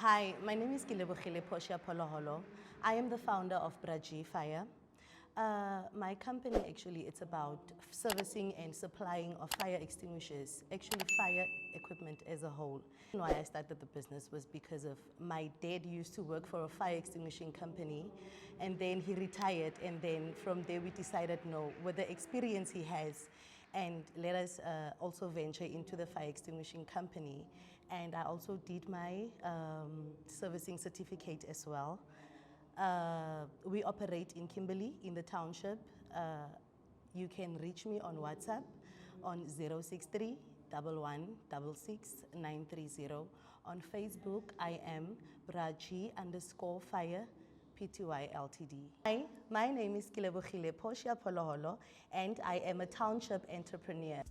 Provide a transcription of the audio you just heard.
Hi, my name is Kelebogile Pholoholo. I am the founder of Braji Fire. My company actually, it's about servicing and supplying of fire extinguishers, actually fire equipment as a whole. Why I started the business was because of my dad used to work for a fire extinguishing company, and then he retired, and then from there we decided no, with the experience he has, and let us also venture into the fire extinguishing company. And I also did my servicing certificate as well. We operate in Kimberley, in the township. You can reach me on WhatsApp on 063 1166 930. On Facebook, I am Braji_Fire PTY LTD. Hi, my name is Kelebogile Pholoholo, and I am a township entrepreneur.